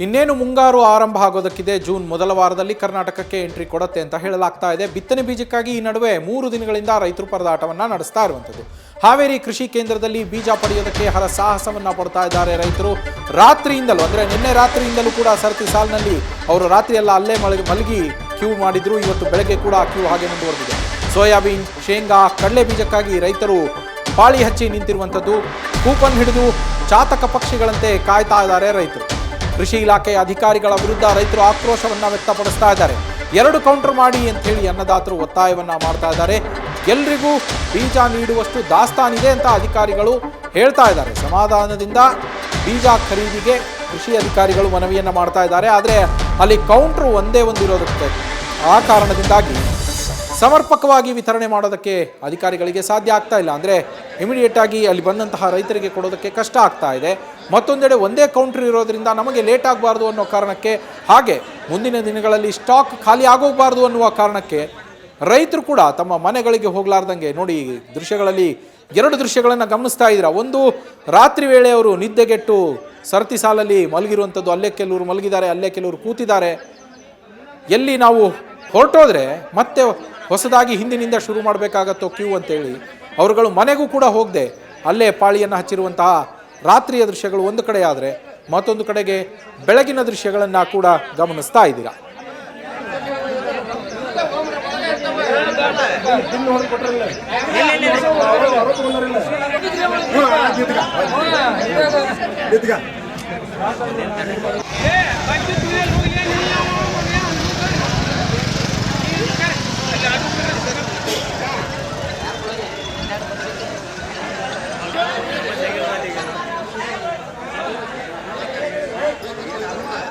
ಇನ್ನೇನು ಮುಂಗಾರು ಆರಂಭ ಆಗೋದಕ್ಕಿದೆ. ಜೂನ್ ಮೊದಲ ವಾರದಲ್ಲಿ ಕರ್ನಾಟಕಕ್ಕೆ ಎಂಟ್ರಿ ಕೊಡುತ್ತೆ ಅಂತ ಹೇಳಲಾಗ್ತಾ ಇದೆ. ಬಿತ್ತನೆ ಬೀಜಕ್ಕಾಗಿ ಈ ನಡುವೆ 3 ದಿನಗಳಿಂದ ರೈತರು ಪರದಾಟವನ್ನು ನಡೆಸ್ತಾ ಇರುವಂಥದ್ದು. ಹಾವೇರಿ ಕೃಷಿ ಕೇಂದ್ರದಲ್ಲಿ ಬೀಜ ಪಡೆಯೋದಕ್ಕೆ ಹರಸಾಹಸವನ್ನು ಪಡ್ತಾ ಇದ್ದಾರೆ ರೈತರು. ರಾತ್ರಿಯಿಂದಲೂ ಅಂದರೆ ನಿನ್ನೆ ರಾತ್ರಿಯಿಂದಲೂ ಕೂಡ ಸರತಿ ಸಾಲಿನಲ್ಲಿ ಅವರು ರಾತ್ರಿಯೆಲ್ಲ ಅಲ್ಲೇ ಮಲಗಿ ಕ್ಯೂ ಮಾಡಿದ್ರು. ಇವತ್ತು ಬೆಳಗ್ಗೆ ಕೂಡ ಕ್ಯೂ ಹಾಗೆ ಮುಂದುವರೆದಿದೆ. ಸೋಯಾಬೀನ್, ಶೇಂಗಾ, ಕಡಲೆ ಬೀಜಕ್ಕಾಗಿ ರೈತರು ಪಾಳಿ ಹಚ್ಚಿ ನಿಂತಿರುವಂಥದ್ದು. ಕೂಪನ್ ಹಿಡಿದು ಚಾತಕ ಪಕ್ಷಿಗಳಂತೆ ಕಾಯ್ತಾ ಇದ್ದಾರೆ ರೈತರು. ಕೃಷಿ ಇಲಾಖೆಯ ಅಧಿಕಾರಿಗಳ ವಿರುದ್ಧ ರೈತರು ಆಕ್ರೋಶವನ್ನು ವ್ಯಕ್ತಪಡಿಸ್ತಾ ಇದ್ದಾರೆ. 2 ಕೌಂಟರ್ ಮಾಡಿ ಅಂತ ಹೇಳಿ ಅನ್ನದಾತರು ಒತ್ತಾಯವನ್ನ ಮಾಡ್ತಾ ಇದ್ದಾರೆ. ಎಲ್ರಿಗೂ ಬೀಜ ನೀಡುವಷ್ಟು ದಾಸ್ತಾನಿದೆ ಅಂತ ಅಧಿಕಾರಿಗಳು ಹೇಳ್ತಾ ಇದ್ದಾರೆ. ಸಮಾಧಾನದಿಂದ ಬೀಜ ಖರೀದಿಗೆ ಕೃಷಿ ಅಧಿಕಾರಿಗಳು ಮನವಿಯನ್ನ ಮಾಡ್ತಾ ಇದ್ದಾರೆ. ಆದರೆ ಅಲ್ಲಿ ಕೌಂಟರ್ ಒಂದೇ ಒಂದಿರೋದಕ್ಕೆ ಆ ಕಾರಣದಿಂದಾಗಿ ಸಮರ್ಪಕವಾಗಿ ವಿತರಣೆ ಮಾಡೋದಕ್ಕೆ ಅಧಿಕಾರಿಗಳಿಗೆ ಸಾಧ್ಯ ಆಗ್ತಾ ಇಲ್ಲ. ಅಂದರೆ ಇಮಿಡಿಯೇಟ್ ಆಗಿ ಅಲ್ಲಿ ಬಂದಂತಹ ರೈತರಿಗೆ ಕೊಡೋದಕ್ಕೆ ಕಷ್ಟ ಆಗ್ತಾ ಇದೆ. ಮತ್ತೊಂದೆಡೆ ಒಂದೇ ಕೌಂಟರ್ ಇರೋದ್ರಿಂದ ನಮಗೆ ಲೇಟ್ ಆಗಬಾರ್ದು ಅನ್ನೋ ಕಾರಣಕ್ಕೆ, ಹಾಗೆ ಮುಂದಿನ ದಿನಗಳಲ್ಲಿ ಸ್ಟಾಕ್ ಖಾಲಿ ಆಗೋಗಬಾರ್ದು ಅನ್ನುವ ಕಾರಣಕ್ಕೆ ರೈತರು ಕೂಡ ತಮ್ಮ ಮನೆಗಳಿಗೆ ಹೋಗಲಾರ್ದಂಗೆ ನೋಡಿ ದೃಶ್ಯಗಳಲ್ಲಿ 2 ದೃಶ್ಯಗಳನ್ನು ಗಮನಿಸ್ತಾ ಇದ್ದೀರಾ. ಒಂದು, ರಾತ್ರಿ ವೇಳೆ ಅವರು ನಿದ್ದೆಗೆಟ್ಟು ಸರತಿ ಸಾಲಲ್ಲಿ ಮಲಗಿರುವಂಥದ್ದು. ಅಲ್ಲೇ ಕೆಲವರು ಮಲಗಿದ್ದಾರೆ, ಅಲ್ಲೇ ಕೆಲವರು ಕೂತಿದ್ದಾರೆ. ಎಲ್ಲಿ ನಾವು ಹೊರಟೋದ್ರೆ ಮತ್ತೆ ಹೊಸದಾಗಿ ಹಿಂದಿನಿಂದ ಶುರು ಮಾಡಬೇಕಾಗತ್ತೋ ಕ್ಯೂ ಅಂತೇಳಿ ಅವರುಗಳು ಮನೆಗೂ ಕೂಡ ಹೋಗದೆ ಅಲ್ಲೇ ಪಾಳಿಯನ್ನು ಹಚ್ಚಿರುವಂತಹ ರಾತ್ರಿಯ ದೃಶ್ಯಗಳು ಒಂದು ಕಡೆ ಆದರೆ, ಮತ್ತೊಂದು ಕಡೆಗೆ ಬೆಳಗಿನ ದೃಶ್ಯಗಳನ್ನು ಕೂಡ ಗಮನಿಸ್ತಾ ಇದ್ದೀರಾ.